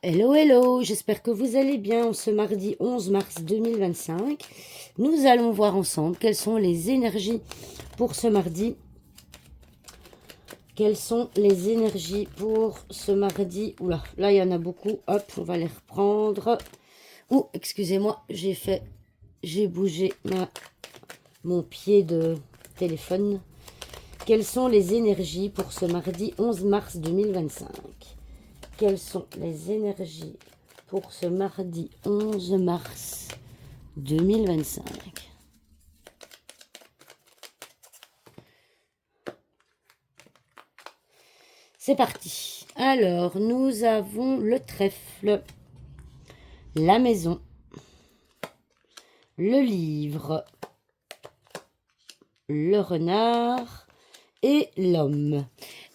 Hello, hello, j'espère que vous allez bien en ce mardi 11 mars 2025. Nous allons voir ensemble quelles sont les énergies pour ce mardi. Quelles sont les énergies pour ce mardi? Oula, là il y en a beaucoup. Hop, on va les reprendre. Oh, excusez-moi, j'ai bougé mon pied de téléphone. Quelles sont les énergies pour ce mardi 11 mars 2025? Quelles sont les énergies pour ce mardi 11 mars 2025? C'est parti. Alors, nous avons le trèfle, la maison, le livre, le renard et l'homme.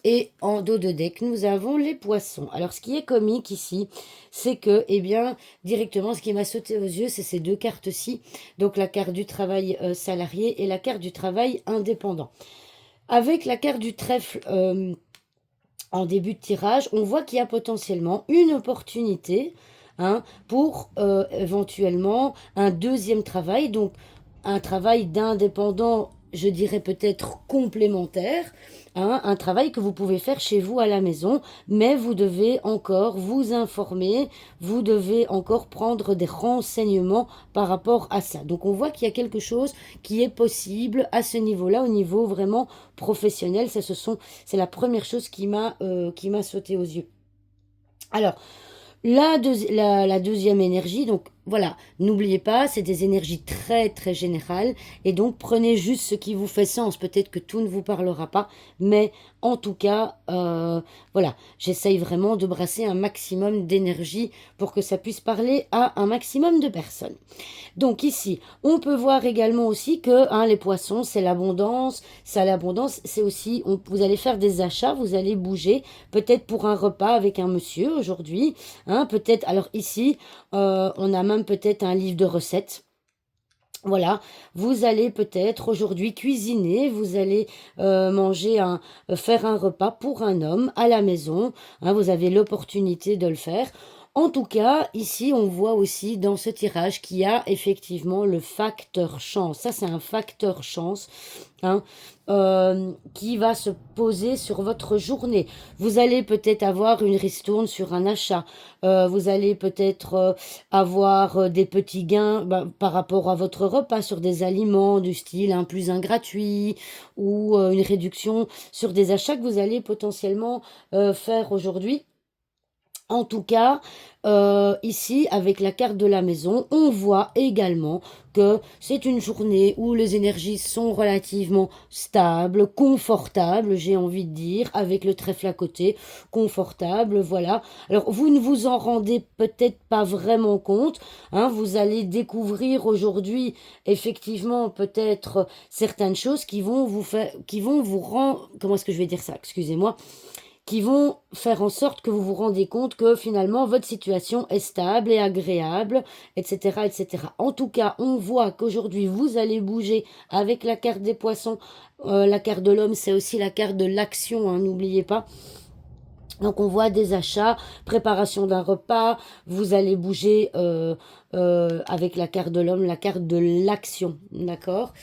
Et en dos de deck, nous avons les poissons. Alors, ce qui est comique ici, c'est que, eh bien, directement, ce qui m'a sauté aux yeux, c'est ces deux cartes-ci. Donc, la carte du travail salarié et la carte du travail indépendant. Avec la carte du trèfle en début de tirage, on voit qu'il y a potentiellement une opportunité pour éventuellement un deuxième travail. Donc, un travail d'indépendant, je dirais peut-être complémentaire, un travail que vous pouvez faire chez vous à la maison, mais vous devez encore vous informer, vous devez encore prendre des renseignements par rapport à ça. Donc on voit qu'il y a quelque chose qui est possible à ce niveau-là, au niveau vraiment professionnel. C'est la première chose qui m'a sauté aux yeux. Alors, la deuxième énergie, donc voilà, n'oubliez pas, c'est des énergies très très générales et donc prenez juste ce qui vous fait sens. Peut-être que tout ne vous parlera pas, mais en tout cas, voilà, j'essaye vraiment de brasser un maximum d'énergie pour que ça puisse parler à un maximum de personnes. Donc ici, on peut voir également aussi que les poissons, c'est l'abondance. Ça, l'abondance, c'est aussi, vous allez faire des achats, vous allez bouger, peut-être pour un repas avec un monsieur aujourd'hui. Peut-être, alors ici, on a même peut-être un livre de recettes. Voilà, vous allez peut-être aujourd'hui cuisiner, vous allez faire un repas pour un homme à la maison. Vous avez l'opportunité de le faire. En tout cas, ici, on voit aussi dans ce tirage qu'il y a effectivement le facteur chance. Ça, c'est un facteur chance hein, qui va se poser sur votre journée. Vous allez peut-être avoir une ristourne sur un achat. Vous allez peut-être avoir des petits gains par rapport à votre repas sur des aliments du style un plus un gratuit ou une réduction sur des achats que vous allez potentiellement faire aujourd'hui. En tout cas, ici, avec la carte de la maison, on voit également que c'est une journée où les énergies sont relativement stables, confortables, j'ai envie de dire, avec le trèfle à côté, confortable, voilà. Alors, vous ne vous en rendez peut-être pas vraiment compte, vous allez découvrir aujourd'hui, effectivement, peut-être certaines choses qui vont vous rendre, comment est-ce que je vais dire ça, excusez-moi, qui vont faire en sorte que vous vous rendez compte que finalement votre situation est stable et agréable, etc., etc. En tout cas, on voit qu'aujourd'hui vous allez bouger avec la carte des poissons. La carte de l'homme, c'est aussi la carte de l'action, n'oubliez pas. Donc on voit des achats, préparation d'un repas, vous allez bouger avec la carte de l'homme, la carte de l'action, d'accord?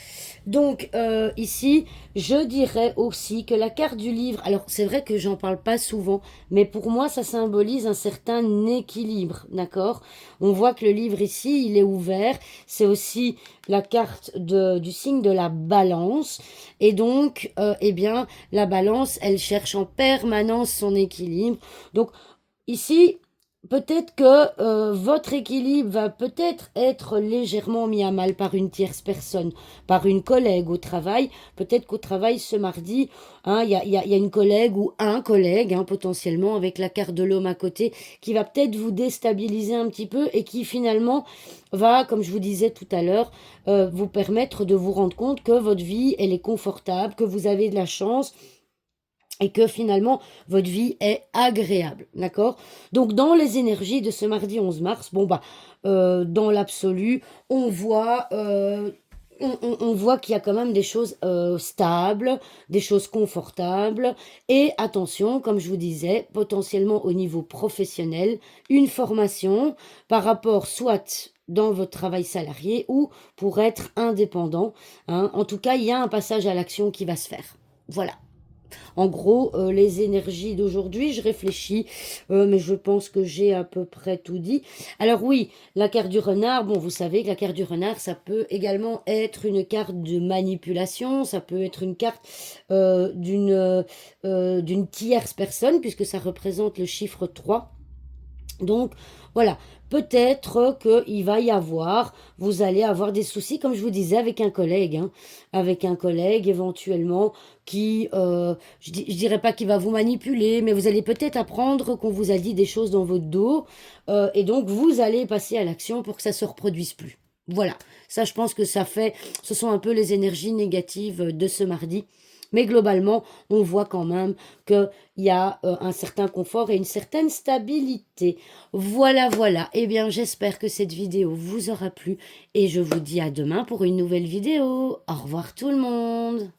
Donc ici, je dirais aussi que la carte du livre, alors c'est vrai que j'en parle pas souvent, mais pour moi ça symbolise un certain équilibre, d'accord? On voit que le livre ici, il est ouvert, c'est aussi la carte du signe de la balance, et donc, eh bien, la balance, elle cherche en permanence son équilibre. Donc ici, peut-être que votre équilibre va peut-être être légèrement mis à mal par une tierce personne, par une collègue au travail. Peut-être qu'au travail ce mardi, il y a une collègue ou un collègue potentiellement avec la carte de l'homme à côté qui va peut-être vous déstabiliser un petit peu et qui finalement va, comme je vous disais tout à l'heure, vous permettre de vous rendre compte que votre vie, elle est confortable, que vous avez de la chance et que finalement votre vie est agréable, d'accord? Donc dans les énergies de ce mardi 11 mars, dans l'absolu, on voit on voit qu'il y a quand même des choses stables, des choses confortables. Et attention, comme je vous disais, potentiellement au niveau professionnel, une formation par rapport soit dans votre travail salarié ou pour être indépendant, hein. En tout cas, il y a un passage à l'action qui va se faire. Voilà. En gros, les énergies d'aujourd'hui, je réfléchis, mais je pense que j'ai à peu près tout dit. Alors oui, la carte du renard, bon, vous savez que la carte du renard, ça peut également être une carte de manipulation, ça peut être une carte d'une tierce personne, puisque ça représente le chiffre 3. Donc, voilà, peut-être qu'il va y avoir, vous allez avoir des soucis, comme je vous disais, avec un collègue, hein, avec un collègue éventuellement qui, je dirais pas qu'il va vous manipuler, mais vous allez peut-être apprendre qu'on vous a dit des choses dans votre dos, et donc vous allez passer à l'action pour que ça se reproduise plus. Voilà, ça je pense que ce sont un peu les énergies négatives de ce mardi. Mais globalement, on voit quand même qu'il y a un certain confort et une certaine stabilité. Voilà, voilà. Eh bien, j'espère que cette vidéo vous aura plu et je vous dis à demain pour une nouvelle vidéo. Au revoir tout le monde.